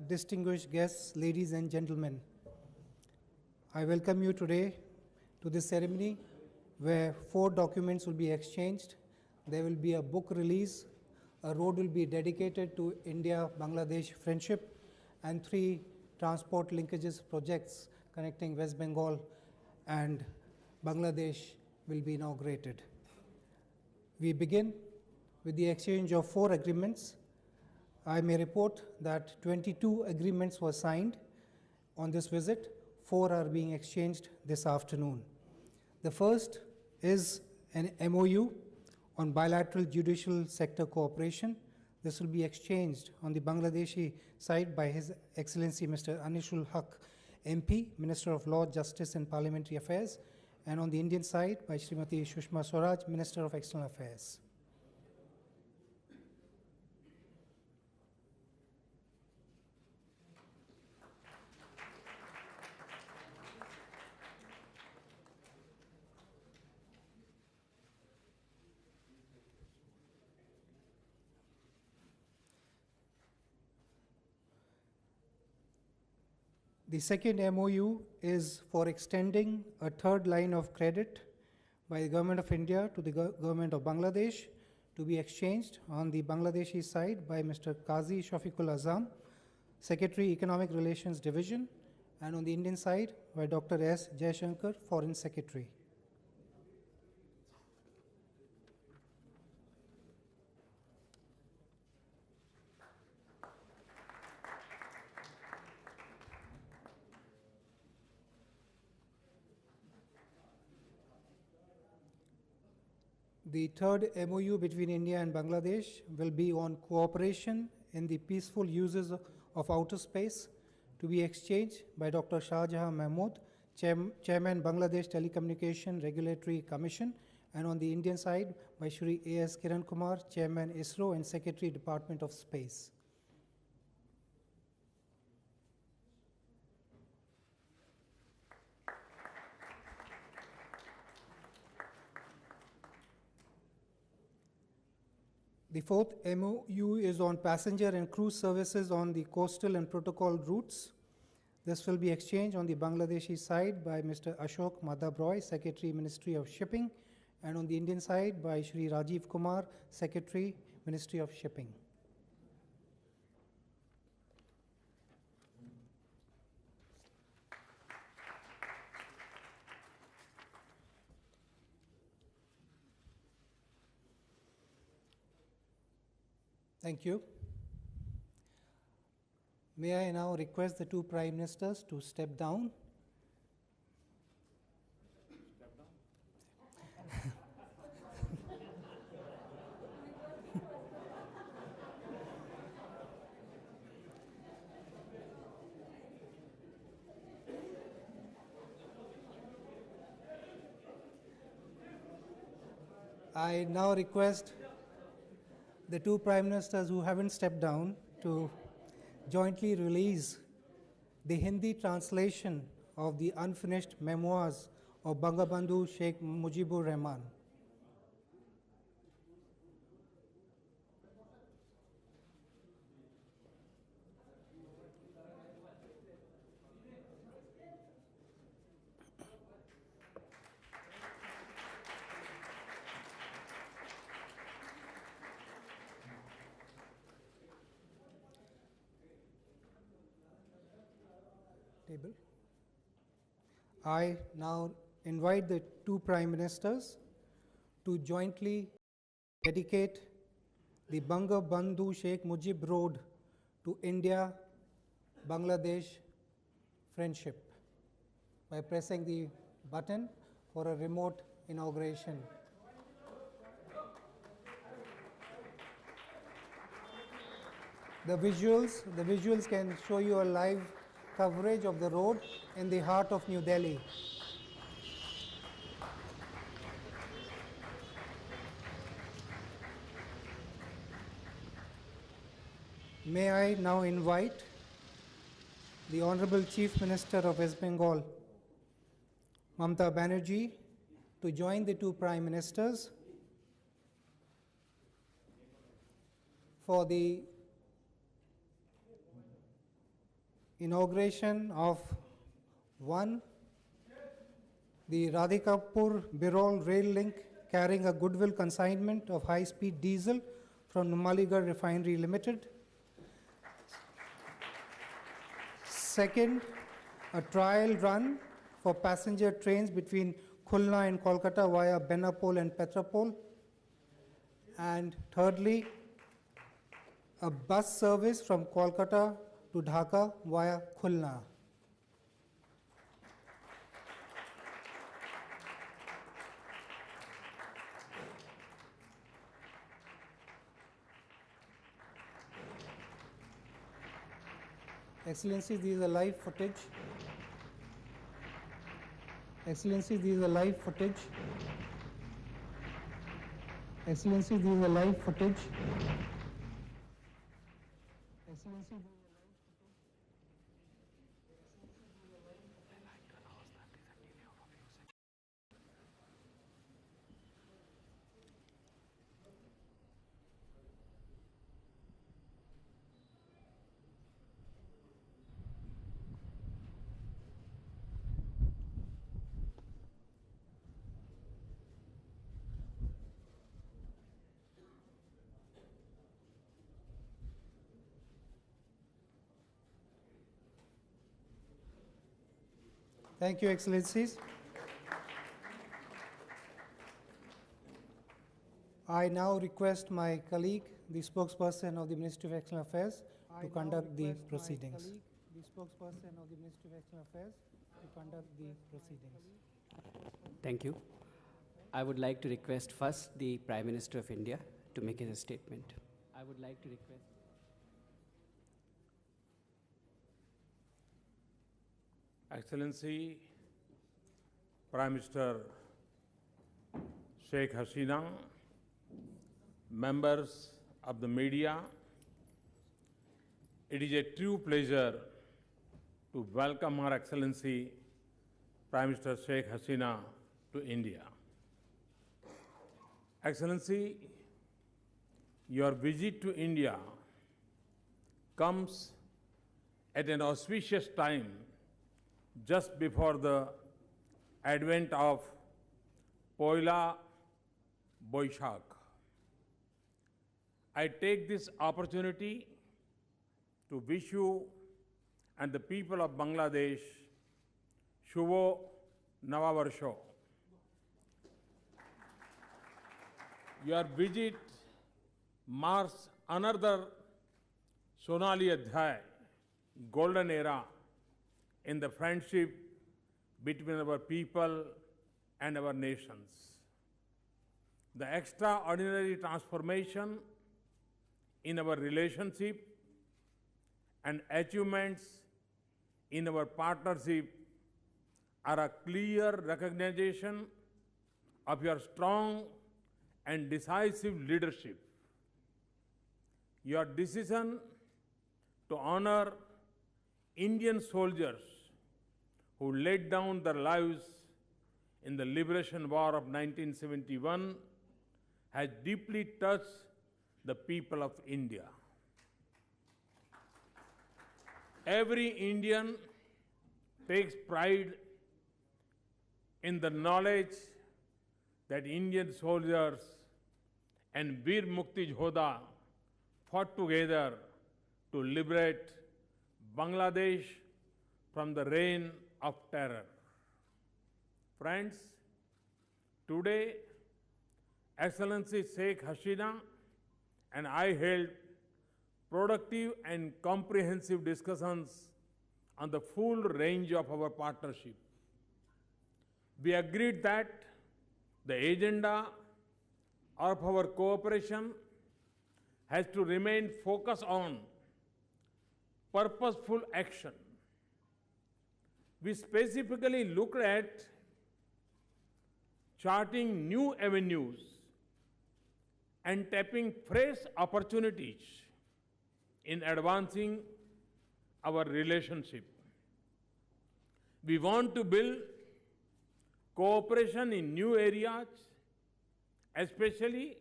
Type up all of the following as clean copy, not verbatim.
Distinguished guests, ladies and gentlemen, I welcome you today to this ceremony where 4 documents will be exchanged. There will be a book release, a road will be dedicated to India-Bangladesh friendship, and 3 transport linkages projects connecting West Bengal and Bangladesh will be inaugurated. We begin with the exchange of 4 agreements. I may report that 22 agreements were signed on this visit. 4 are being exchanged this afternoon. The first is an MOU on bilateral judicial sector cooperation. This will be exchanged on the Bangladeshi side by His Excellency Mr. Anisul Haq, MP, Minister of Law, Justice and Parliamentary Affairs, and on the Indian side by Srimati Sushma Swaraj, Minister of External Affairs. The second MOU is for extending a 3rd line of credit by the Government of India to the Government of Bangladesh to be exchanged on the Bangladeshi side by Mr. Qazi Shafiqul Azam, Secretary Economic Relations Division, and on the Indian side by Dr. S. Jaishankar, Foreign Secretary. The 3rd MOU between India and Bangladesh will be on cooperation in the peaceful uses of outer space to be exchanged by Dr. Shah Jahan Mahmood, Chairman Bangladesh Telecommunication Regulatory Commission, and on the Indian side by Shri A.S. Kiran Kumar, Chairman ISRO and Secretary Department of Space. The 4th MOU is on passenger and cruise services on the coastal and protocol routes. This will be exchanged on the Bangladeshi side by Mr. Ashok Madhav Roy, Secretary, Ministry of Shipping, and on the Indian side by Shri Rajiv Kumar, Secretary, Ministry of Shipping. Thank you. May I now request the 2 Prime Ministers to step down. Step down. I now request the 2 Prime Ministers who haven't stepped down to jointly release the Hindi translation of the unfinished memoirs of Bangabandhu Sheikh Mujibur Rahman. I now invite the 2 Prime Ministers to jointly dedicate the Bangabandhu Sheikh Mujib Road to India-Bangladesh friendship by pressing the button for a remote inauguration. The visuals can show you a live coverage of the road in the heart of New Delhi. May I now invite the Honorable Chief Minister of West Bengal, Mamata Banerjee, to join the 2 Prime Ministers for the inauguration of one, the Radhikapur Birol rail link carrying a goodwill consignment of high-speed diesel from Numaligarh Refinery Limited. Second, a trial run for passenger trains between Khulna and Kolkata via Benapole and Petrapole. And thirdly, a bus service from Kolkata to Dhaka via Khulna. Excellencies, these are live footage. Excellencies, these are live footage. Excellencies, these are live footage. Excellencies, thank you, Excellencies. I now request my colleague, the spokesperson of the Ministry of External Affairs, to conduct the proceedings. The spokesperson of the Ministry of External Affairs to conduct the proceedings. Thank you. I would like to request first the Prime Minister of India to make his statement. I would like to request. Excellency, Prime Minister Sheikh Hasina, members of the media, it is a true pleasure to welcome Her Excellency Prime Minister Sheikh Hasina to India. Excellency, your visit to India comes at an auspicious time just before the advent of Poila Boishakh. I take this opportunity to wish you and the people of Bangladesh Shubho Navavarsho. Your visit marks another Sonali Adhyay, golden era in the friendship between our people and our nations. The extraordinary transformation in our relationship and achievements in our partnership are a clear recognition of your strong and decisive leadership. Your decision to honor Indian soldiers who laid down their lives in the Liberation War of 1971 has deeply touched the people of India. Every Indian takes pride in the knowledge that Indian soldiers and Veer Mukti Jodha fought together to liberate Bangladesh from the reign of terror. Friends, today, Excellency Sheikh Hasina and I held productive and comprehensive discussions on the full range of our partnership. We agreed that the agenda of our cooperation has to remain focused on purposeful action. We specifically looked at charting new avenues and tapping fresh opportunities in advancing our relationship. We want to build cooperation in new areas, especially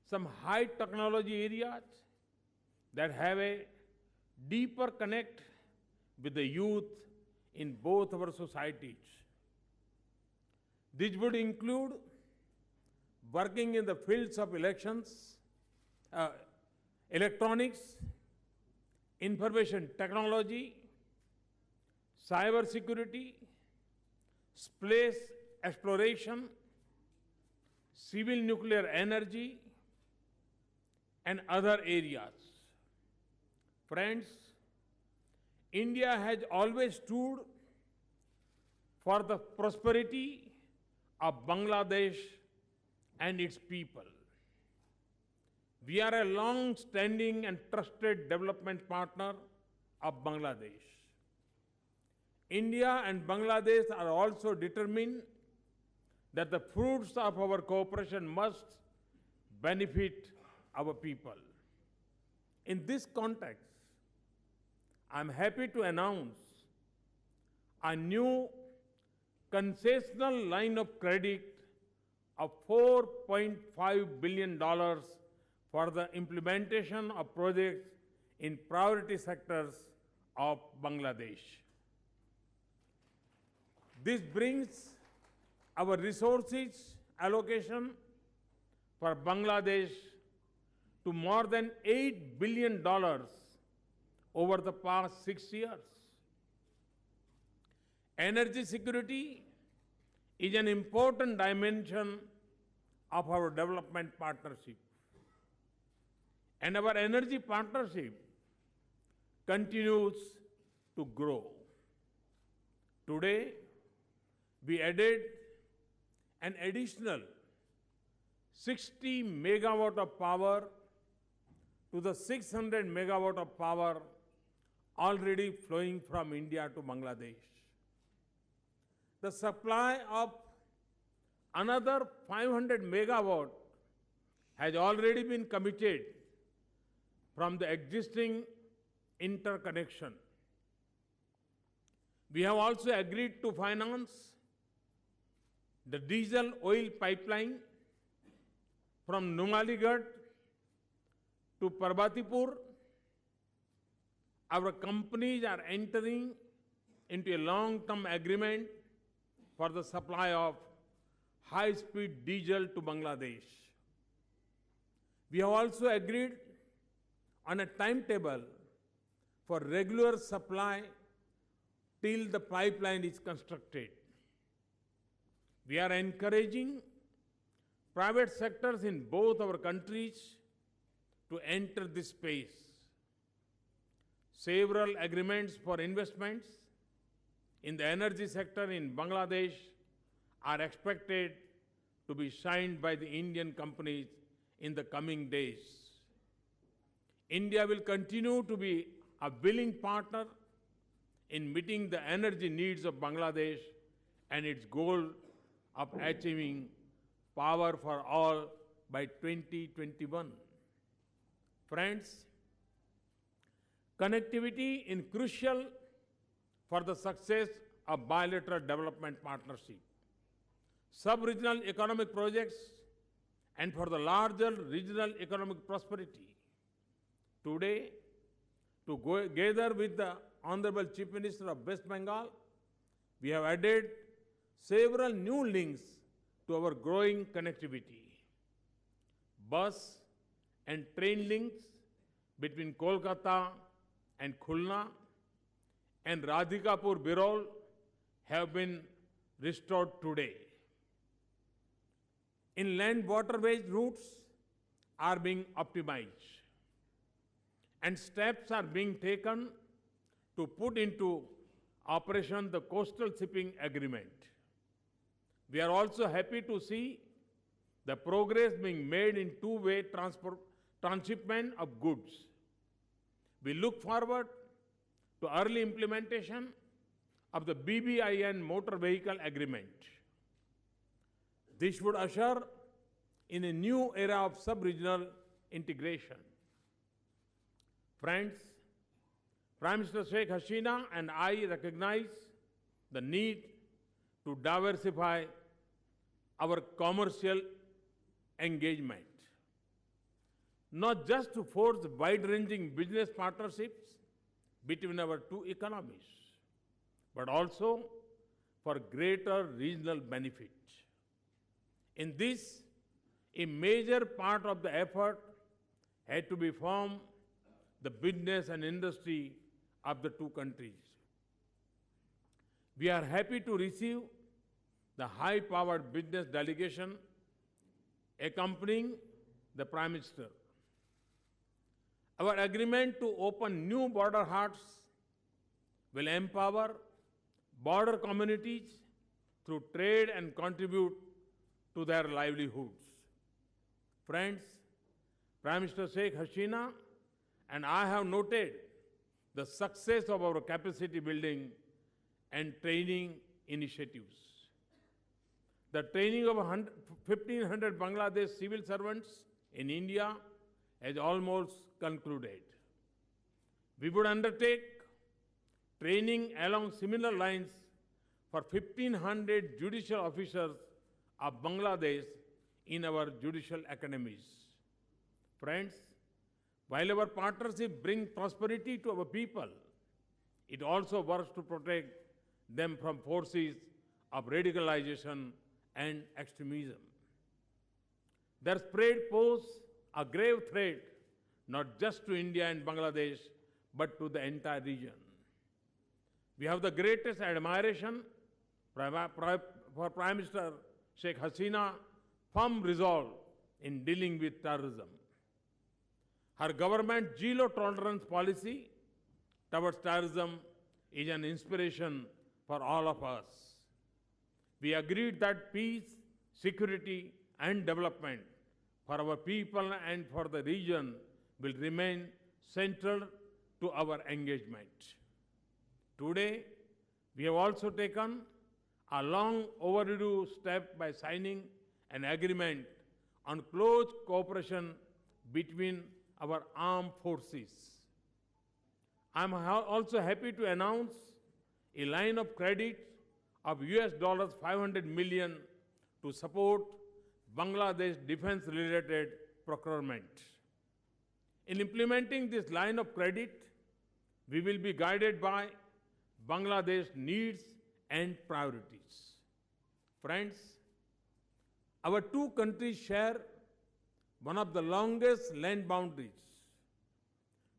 some high technology areas that have a deeper connect with the youth in both our societies. This would include working in the fields of electronics, information technology, cyber security, space exploration, civil nuclear energy, and other areas. Friends, India has always stood for the prosperity of Bangladesh and its people. We are a long-standing and trusted development partner of Bangladesh. India and Bangladesh are also determined that the fruits of our cooperation must benefit our people. In this context, I am happy to announce a new concessional line of credit of $4.5 billion for the implementation of projects in priority sectors of Bangladesh. This brings our resources allocation for Bangladesh to more than $8 billion over the past 6 years. Energy security is an important dimension of our development partnership. And our energy partnership continues to grow. Today, we added an additional 60 megawatt of power to the 600 megawatt of power already flowing from India to Bangladesh. The supply of another 500 megawatt has already been committed from the existing interconnection. We have also agreed to finance the diesel oil pipeline from Numaligarh to Parbatipur. Our companies are entering into a long-term agreement for the supply of high-speed diesel to Bangladesh. We have also agreed on a timetable for regular supply till the pipeline is constructed. We are encouraging private sectors in both our countries to enter this space. Several agreements for investments in the energy sector in Bangladesh are expected to be signed by the Indian companies in the coming days. India will continue to be a willing partner in meeting the energy needs of Bangladesh and its goal of achieving power for all by 2021. Friends, connectivity is crucial for the success of bilateral development partnership, sub-regional economic projects, and for the larger regional economic prosperity. Today, together with the Honorable Chief Minister of West Bengal, we have added several new links to our growing connectivity. Bus and train links between Kolkata and Khulna and Radhikapur Birol have been restored today. Inland waterways routes are being optimized, and steps are being taken to put into operation the coastal shipping agreement. We are also happy to see the progress being made in two-way transshipment of goods. We look forward to early implementation of the BBIN motor vehicle agreement. This would usher in a new era of sub-regional integration. Friends, Prime Minister Sheikh Hasina and I recognize the need to diversify our commercial engagement, not just to forge wide-ranging business partnerships, between our two economies, but also for greater regional benefit. In this, a major part of the effort had to be from the business and industry of the two countries. We are happy to receive the high-powered business delegation accompanying the Prime Minister. Our agreement to open new border huts will empower border communities through trade and contribute to their livelihoods. Friends, Prime Minister Sheikh Hasina and I have noted the success of our capacity building and training initiatives. The training of 1,500 Bangladesh civil servants in India has almost concluded. We would undertake training along similar lines for 1,500 judicial officers of Bangladesh in our judicial academies. Friends, while our partnership brings prosperity to our people, it also works to protect them from forces of radicalization and extremism. Their spread poses a grave threat not just to India and Bangladesh, but to the entire region. We have the greatest admiration for Prime Minister Sheikh Hasina's firm resolve in dealing with terrorism. Her government's zero-tolerance policy towards terrorism is an inspiration for all of us. We agreed that peace, security, and development for our people and for the region will remain central to our engagement. Today, we have also taken a long overdue step by signing an agreement on close cooperation between our armed forces. I am also happy to announce a line of credit of US $500 million to support Bangladesh defense-related procurement. In implementing this line of credit, we will be guided by Bangladesh's needs and priorities. Friends, our two countries share one of the longest land boundaries.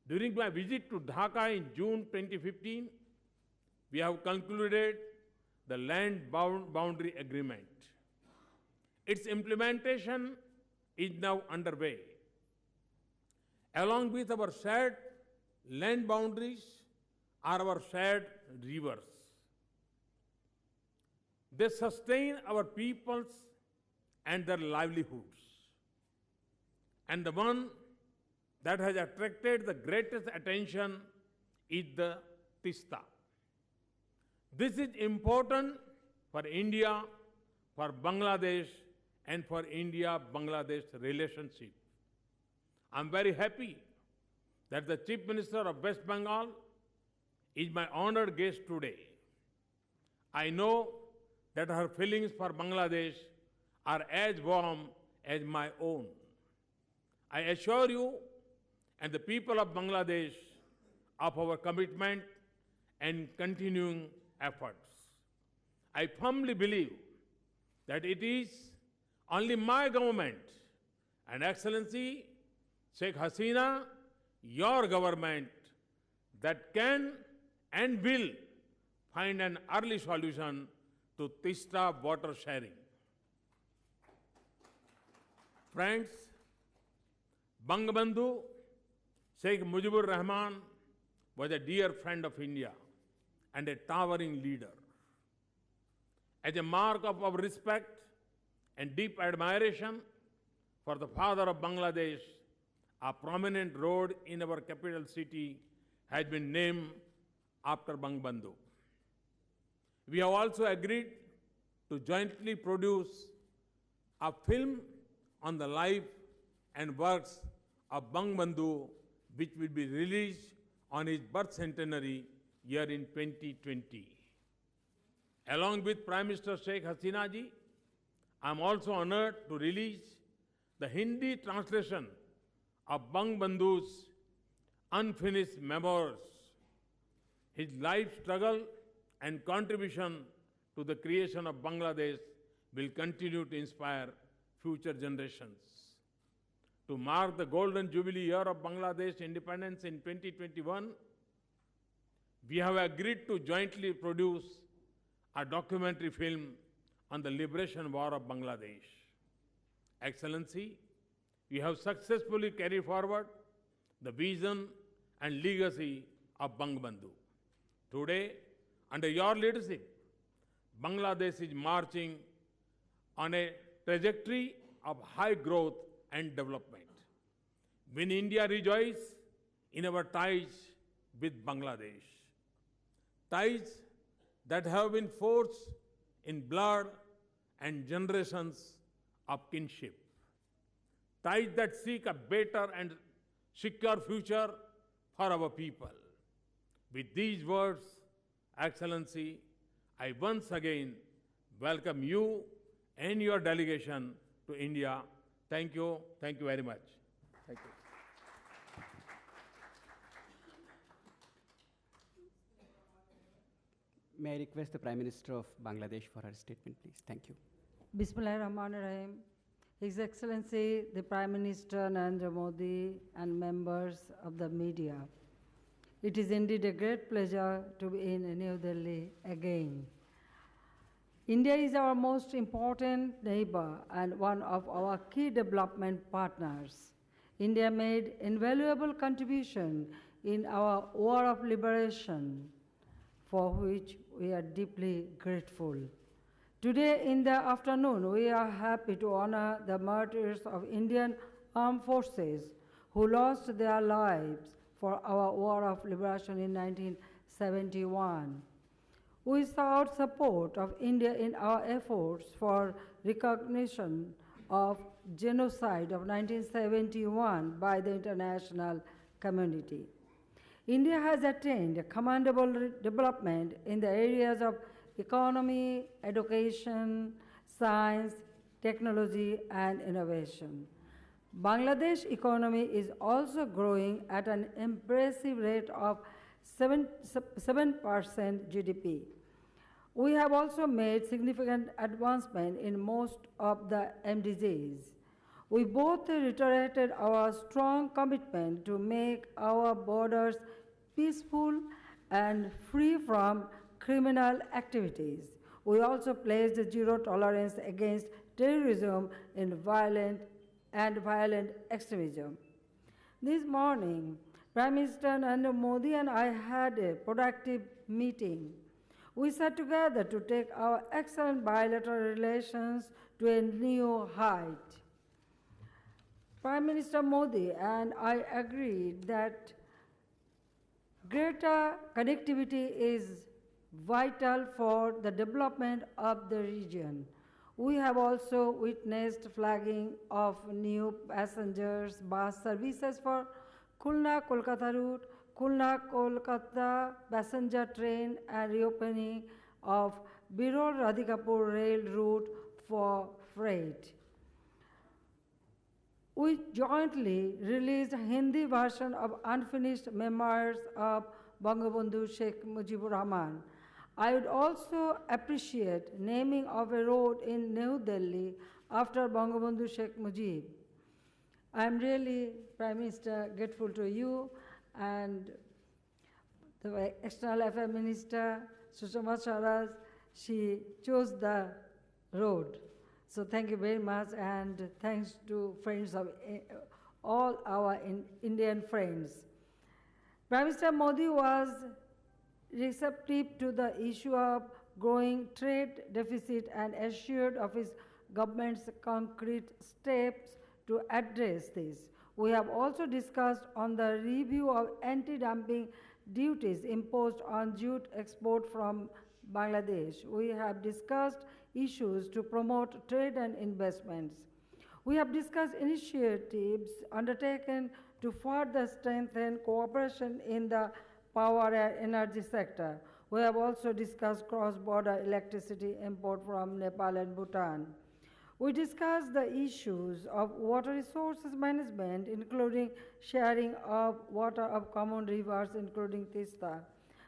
During my visit to Dhaka in June 2015, we have concluded the land boundary agreement. Its implementation is now underway. Along with our shared land boundaries are our shared rivers. They sustain our peoples and their livelihoods. And the one that has attracted the greatest attention is the Tista. This is important for India, for Bangladesh, and for India-Bangladesh relationship. I'm very happy that the Chief Minister of West Bengal is my honored guest today. I know that her feelings for Bangladesh are as warm as my own. I assure you and the people of Bangladesh of our commitment and continuing efforts. I firmly believe that it is only my government and Excellency Sheikh Hasina, your government, that can and will find an early solution to Tista water sharing. Friends, Bangabandhu Sheikh Mujibur Rahman was a dear friend of India and a towering leader. As a mark of our respect and deep admiration for the father of Bangladesh, a prominent road in our capital city has been named after Bangabandhu. We have also agreed to jointly produce a film on the life and works of Bangabandhu, which will be released on his birth centenary year in 2020. Along with Prime Minister Sheikh Hasina ji, I am also honored to release the Hindi translation of Bangabandhu's unfinished memoirs His life struggle and contribution to the creation of Bangladesh will continue to inspire future generations. To mark the golden jubilee year of Bangladesh independence in 2021, we have agreed to jointly produce a documentary film on the liberation war of Bangladesh. Excellency, we have successfully carried forward the vision and legacy of Bangabandhu. Today, under your leadership, Bangladesh is marching on a trajectory of high growth and development. When India rejoices in our ties with Bangladesh, ties that have been forged in blood and generations of kinship, ties that seek a better and secure future for our people. With these words, Excellency, I once again welcome you and your delegation to India. Thank you. Thank you very much. Thank you. May I request the Prime Minister of Bangladesh for her statement, please? Thank you. Bismillahirrahmanirrahim. His Excellency, the Prime Minister Narendra Modi and members of the media. It is indeed a great pleasure to be in New Delhi again. India is our most important neighbor and one of our key development partners. India made invaluable contribution in our war of liberation, for which we are deeply grateful. Today in the afternoon, we are happy to honor the martyrs of Indian armed forces who lost their lives for our war of liberation in 1971. We sought support of India in our efforts for recognition of genocide of 1971 by the international community. India has attained commendable development in the areas of economy, education, science, technology, and innovation. Bangladesh economy is also growing at an impressive rate of 7% GDP. We have also made significant advancement in most of the MDGs. We both reiterated our strong commitment to make our borders peaceful and free from criminal activities. We also pledged zero tolerance against terrorism and violent extremism. This morning, Prime Minister Narendra Modi and I had a productive meeting. We sat together to take our excellent bilateral relations to a new height. Prime Minister Modi and I agreed that greater connectivity is vital for the development of the region. We have also witnessed flagging of new passengers bus services for Khulna-Kolkata route, Khulna-Kolkata passenger train, and reopening of Birol-Radhikapur rail route for freight. We jointly released a Hindi version of unfinished memoirs of Bangabandhu Sheikh Mujibur Rahman. I would also appreciate naming of a road in New Delhi after Bangabandhu Sheikh Mujib. I am really, Prime Minister, grateful to you and the External Affairs Minister, Sushma Swaraj. She chose the road. So thank you very much, and thanks to friends of all our Indian friends. Prime Minister Modi was receptive to the issue of growing trade deficit and assured of his government's concrete steps to address this. We have also discussed on the review of anti-dumping duties imposed on jute export from Bangladesh. We have discussed issues to promote trade and investments. We have discussed initiatives undertaken to further strengthen cooperation in the power and energy sector. We have also discussed cross-border electricity import from Nepal and Bhutan. We discussed the issues of water resources management, including sharing of water of common rivers, including Tista.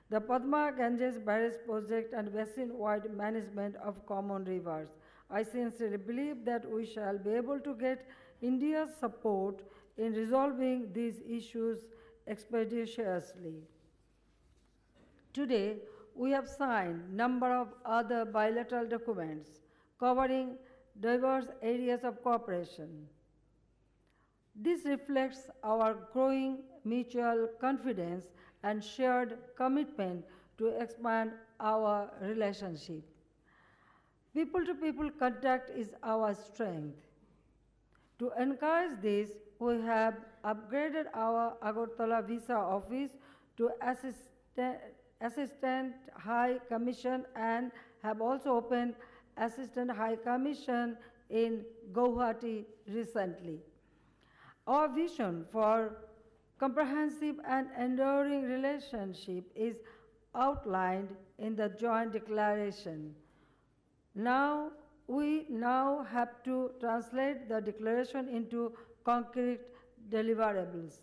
the Padma Ganges Barrage Project and basin-wide management of common rivers. I sincerely believe that we shall be able to get India's support in resolving these issues expeditiously. Today, we have signed a number of other bilateral documents covering diverse areas of cooperation. This reflects our growing mutual confidence and shared commitment to expand our relationship. People-to-people contact is our strength. To encourage this, we have upgraded our Agartala visa office to Assistant High Commission and have also opened Assistant High Commission in Guwahati recently. Our vision for comprehensive and enduring relationship is outlined in the joint declaration. We now have to translate the declaration into concrete deliverables.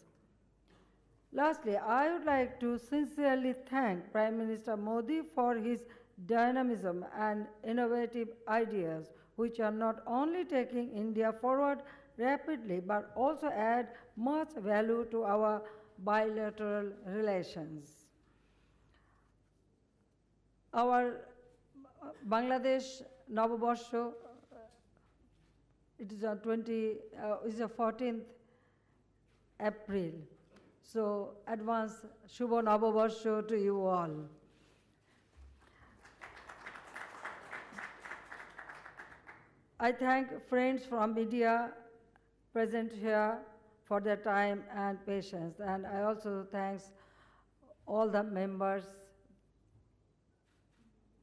Lastly, I would like to sincerely thank Prime Minister Modi for his dynamism and innovative ideas, which are not only taking India forward rapidly, but also add much value to our bilateral relations. Our Bangladesh Navabarsho, it is on 14th April. So advance Shubho Navabarsho to you all. I thank friends from media present here for their time and patience, and I also thank all the members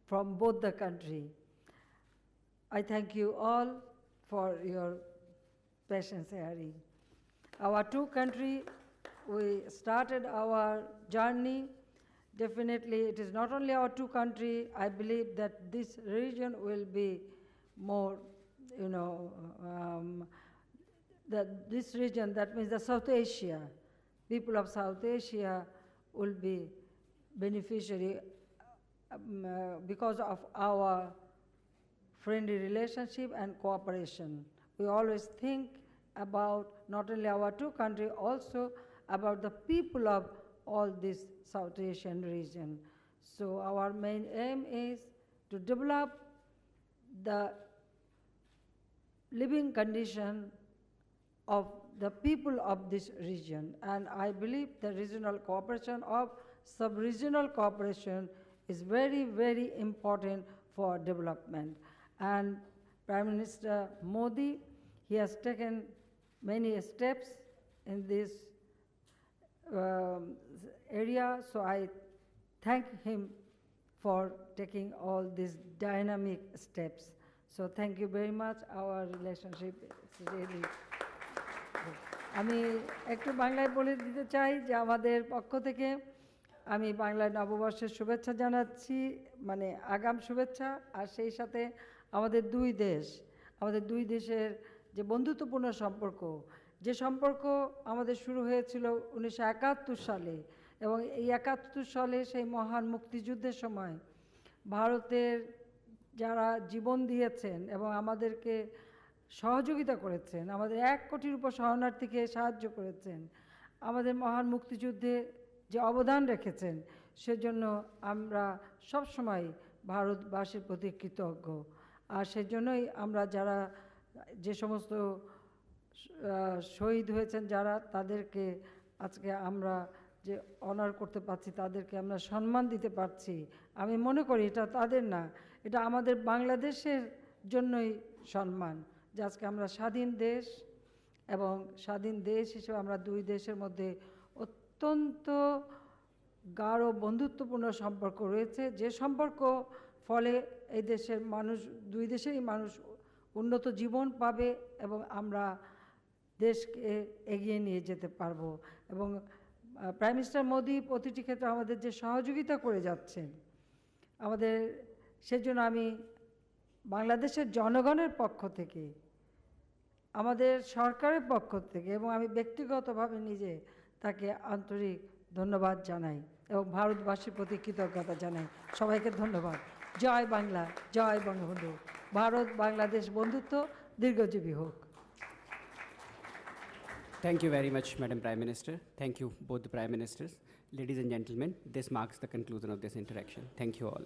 from both the country. I thank you all for your patience hearing. Our two countries, we started our journey. Definitely, it is not only our two countries. I believe that this region will be more, that this region, that means the South Asia, people of South Asia will be beneficiary because of our friendly relationship and cooperation. We always think about not only our two countries, also about the people of all this South Asian region. So our main aim is to develop the living condition of the people of this region. And I believe the regional cooperation of sub-regional cooperation is very, very important for development. And Prime Minister Modi, he has taken many steps in this area, so I thank him for taking all these dynamic steps. So thank you very much. Our relationship is really good. আমি একটু বাংলায় বলে দিতে চাই যে আমাদের পক্ষ থেকে আমি বাংলায় নববর্ষের শুভেচ্ছা জানাচ্ছি, মানে আগাম শুভেচ্ছা, আর সেই সাথে আমাদের দুই দেশের যে বন্ধুত্বপূর্ণ সম্পর্ক, যে সম্পর্ক আমাদের শুরু হয়েছিল 1971 সালে, এবং এই 71 সালে সেই মহান মুক্তিযুদ্ধের সময় ভারতের যারা জীবন দিয়েছেন এবং আমাদেরকে সহযোগিতা করেছেন, আমাদের 1 কোটির উপর শরণার্থীকে সাহায্য করেছেন, আমাদের মহান মুক্তিযুদ্ধে যে অবদান রেখেছেন, সেজন্য আমরা সবসময় ভারতবাসীর প্রতি কৃতজ্ঞ। আর সেজন্যই আমরা যারা যে সমস্ত শহীদ হয়েছেন যারা, তাদেরকে আজকে আমরা যে অনার করতে পারছি, তাদেরকে আমরা সম্মান দিতে পারছি, আমি মনে করি এটা তাদের না, এটা আমাদের বাংলাদেশের জন্যই সম্মান, যে আজকে আমরা স্বাধীন দেশ, এবং স্বাধীন দেশ হিসেবে আমরা দুই দেশের মধ্যে অত্যন্ত গাঢ় বন্ধুত্বপূর্ণ সম্পর্ক রয়েছে, যে সম্পর্ক ফলে এই দেশের মানুষ, দুই দেশেরই মানুষ উন্নত জীবন পাবে এবং আমরা দেশকে এগিয়ে নিয়ে যেতে পারবো। এবং প্রাইম মিনিস্টার মোদি প্রতিটি ক্ষেত্রে আমাদের যে সহযোগিতা করে যাচ্ছেন, আমাদের সেজন্য আমি বাংলাদেশের জনগণের পক্ষ থেকে, আমাদের সরকারের পক্ষ থেকে এবং আমি ব্যক্তিগতভাবে নিজে তাকে আন্তরিক ধন্যবাদ জানাই এবং ভারতবাসীর প্রতি কৃতজ্ঞতা জানাই। সবাইকে ধন্যবাদ। জয় বাংলা, জয় বঙ্গবন্ধু। ভারত বাংলাদেশ বন্ধুত্ব দীর্ঘজীবী হোক। Thank you very much, Madam Prime Minister. Thank you, both the Prime Ministers. Ladies and gentlemen, this marks the conclusion of this interaction. Thank you all.